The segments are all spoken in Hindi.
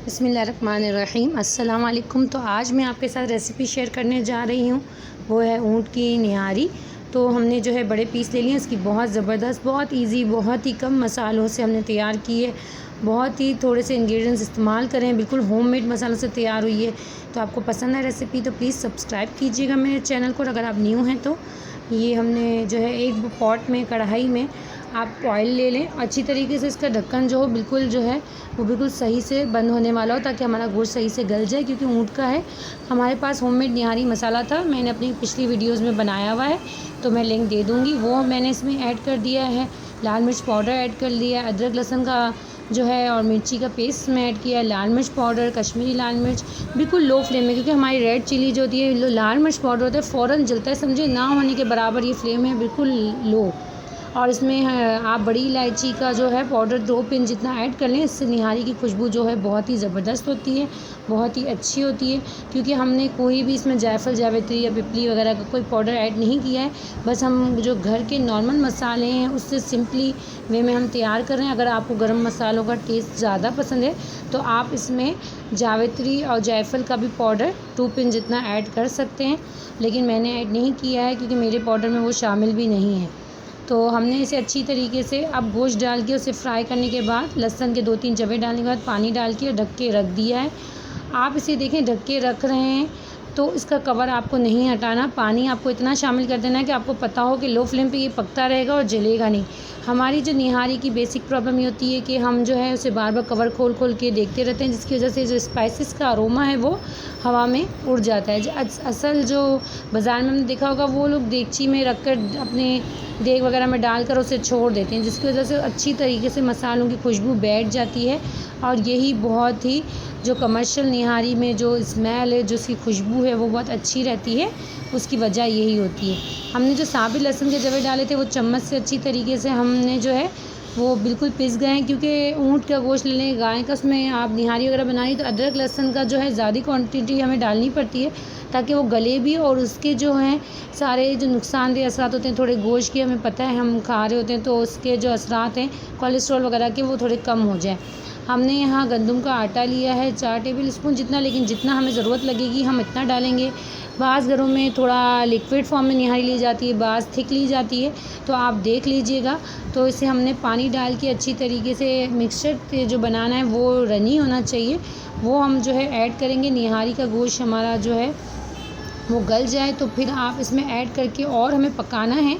बिस्मिल्लाहिर्रहमानिर्रहीम। अस्सलाम वालेकुम। तो आज मैं आपके साथ रेसिपी शेयर करने जा रही हूँ, वो है ऊँट की निहारी। तो हमने जो है बड़े पीस ले लिए, इसकी बहुत ज़बरदस्त, बहुत इजी, बहुत ही कम मसालों से हमने तैयार की है। बहुत ही थोड़े से इंग्रेडिएंट्स इस्तेमाल करें, बिल्कुल होममेड मसालों से तैयार हुई है। तो आपको पसंद है रेसिपी तो प्लीज़ सब्सक्राइब कीजिएगा मेरे चैनल को, अगर आप न्यू हैं तो। ये हमने जो है एक पॉट में, कढ़ाई में आप ऑयल ले लें। अच्छी तरीके से इसका ढक्कन जो हो बिल्कुल जो है वो बिल्कुल सही से बंद होने वाला हो, ताकि हमारा गोश्त सही से गल जाए, क्योंकि ऊँट का है। हमारे पास होममेड निहारी मसाला था, मैंने अपनी पिछली वीडियोज़ में बनाया हुआ है, तो मैं लिंक दे दूँगी। वो मैंने इसमें ऐड कर दिया है। लाल मिर्च पाउडर ऐड कर लिया, अदरक लहसुन का जो है और मिर्ची का पेस्ट में ऐड किया, लाल मिर्च पाउडर, कश्मीरी लाल मिर्च, बिल्कुल लो फ्लेम में, क्योंकि हमारी रेड चिली जो होती है, लाल मिर्च पाउडर होता है फ़ौरन जलता है, समझे ना होने के बराबर ये फ्लेम है, बिल्कुल लो। और इसमें आप बड़ी इलायची का जो है पाउडर 2 पिन जितना ऐड कर लें, इससे निहारी की खुशबू जो है बहुत ही ज़बरदस्त होती है, बहुत ही अच्छी होती है। क्योंकि हमने कोई भी इसमें जायफल, जावित्री या पिपली वगैरह का कोई पाउडर ऐड नहीं किया है, बस हम जो घर के नॉर्मल मसाले हैं उससे सिंपली वे में हम तैयार कर रहे हैं। अगर आपको गरम मसालों का टेस्ट ज़्यादा पसंद है तो आप इसमें जावित्री और जायफल का भी पाउडर 2 पिन जितना ऐड कर सकते हैं, लेकिन मैंने ऐड नहीं किया है क्योंकि मेरे पाउडर में वो शामिल भी नहीं है। तो हमने इसे अच्छी तरीके से अब गोश्त डाल के उसे फ्राई करने के बाद, लहसुन के 2-3 जवे डालने के बाद पानी डाल के ढक के रख दिया है। आप इसे देखें, ढक के रख रहे हैं तो इसका कवर आपको नहीं हटाना। पानी आपको इतना शामिल कर देना है कि आपको पता हो कि लो फ्लेम पे ये पकता रहेगा और जलेगा नहीं। हमारी जो निहारी की बेसिक प्रॉब्लम ये होती है कि हम जो है उसे बार बार कवर खोल खोल के देखते रहते हैं, जिसकी वजह से जो स्पाइसेस का अरोमा है वो हवा में उड़ जाता है। असल जो बाज़ार में हमने देखा होगा, वो लोग देगची में रख कर अपने देग वगैरह में डालकर उसे छोड़ देते हैं, जिसकी वजह से अच्छी तरीके से मसालों की खुशबू बैठ जाती है। और यही बहुत ही जो कमर्शियल निहारी में जो स्मेल है, जो उसकी खुशबू है, वो बहुत अच्छी रहती है। उसकी वजह यही होती है। हमने जो साबित लहसुन के जवे डाले थे, वो चम्मच से अच्छी तरीके से हमने जो है वो बिल्कुल पिस गए हैं, क्योंकि ऊँट का गोश्त ले लें, गाय का, उसमें आप निहारी वगैरह बनाई तो अदरक लहसुन का जो है ज़्यादा क्वांटिटी हमें डालनी पड़ती है, ताकि वो गले भी, और उसके जो हैं सारे जो नुकसानदेह असरात होते हैं थोड़े गोश्त के, हमें पता है हम खा रहे होते हैं, तो उसके जो असरात हैं कोलेस्ट्रॉल वगैरह के, वो थोड़े कम हो जाए। हमने यहाँ गंदम का आटा लिया है 4 टेबल स्पून जितना, लेकिन जितना हमें ज़रूरत लगेगी हम इतना डालेंगे। बाज़ घरों में थोड़ा लिक्विड फॉर्म में निहारी ली जाती है, बाज़ थिक ली जाती है, तो आप देख लीजिएगा। तो इसे हमने पानी डाल के अच्छी तरीके से मिक्सचर जो बनाना है वो रनी होना चाहिए, वो हम जो है ऐड करेंगे। निहारी का गोश्त हमारा जो है वो गल जाए तो फिर आप इसमें ऐड करके और हमें पकाना है,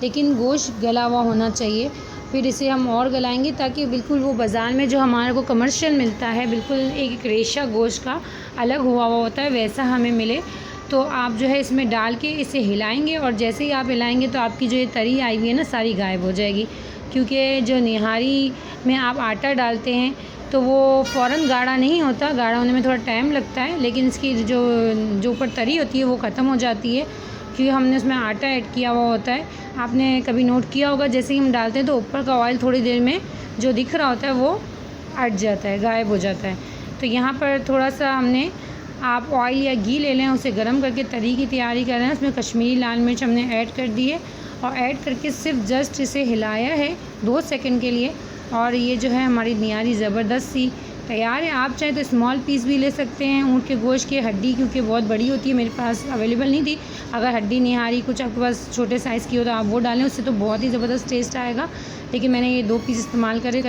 लेकिन गोश्त गला हुआ होना चाहिए। फिर इसे हम और गलाएंगे ताकि बिल्कुल वो बाज़ार में जो हमारे को कमर्शियल मिलता है, बिल्कुल एक रेशा गोश्त का अलग हुआ हुआ होता है, वैसा हमें मिले। तो आप जो है इसमें डाल के इसे हिलाएंगे, और जैसे ही आप हिलाएंगे तो आपकी जो ये तरी आई हुई है ना, सारी गायब हो जाएगी। क्योंकि जो निहारी में आप आटा डालते हैं तो वो फ़ौरन गाढ़ा नहीं होता, गाढ़ा होने में थोड़ा टाइम लगता है, लेकिन इसकी जो ऊपर तरी होती है वो ख़त्म हो जाती है, क्योंकि हमने उसमें आटा ऐड किया हुआ होता है। आपने कभी नोट किया होगा, जैसे ही हम डालते हैं तो ऊपर का ऑयल थोड़ी देर में जो दिख रहा होता है वो हट जाता है, गायब हो जाता है। तो यहाँ पर थोड़ा सा हमने, आप ऑयल या घी ले लें, उसे गर्म करके तरी की तैयारी कर रहे हैं। उसमें कश्मीरी लाल मिर्च हमने ऐड कर दी है, और ऐड करके सिर्फ जस्ट इसे हिलाया है 2 सेकंड के लिए, और ये जो है हमारी निहारी ज़बरदस्त सी तैयार है। आप चाहें तो स्मॉल पीस भी ले सकते हैं ऊँट के गोश्त की, हड्डी क्योंकि बहुत बड़ी होती है, मेरे पास अवेलेबल नहीं थी। अगर हड्डी निहारी कुछ आपके पास छोटे साइज़ की हो तो आप वो डालें, उससे तो बहुत ही ज़बरदस्त टेस्ट आएगा, लेकिन मैंने ये 2 पीस इस्तेमाल करे।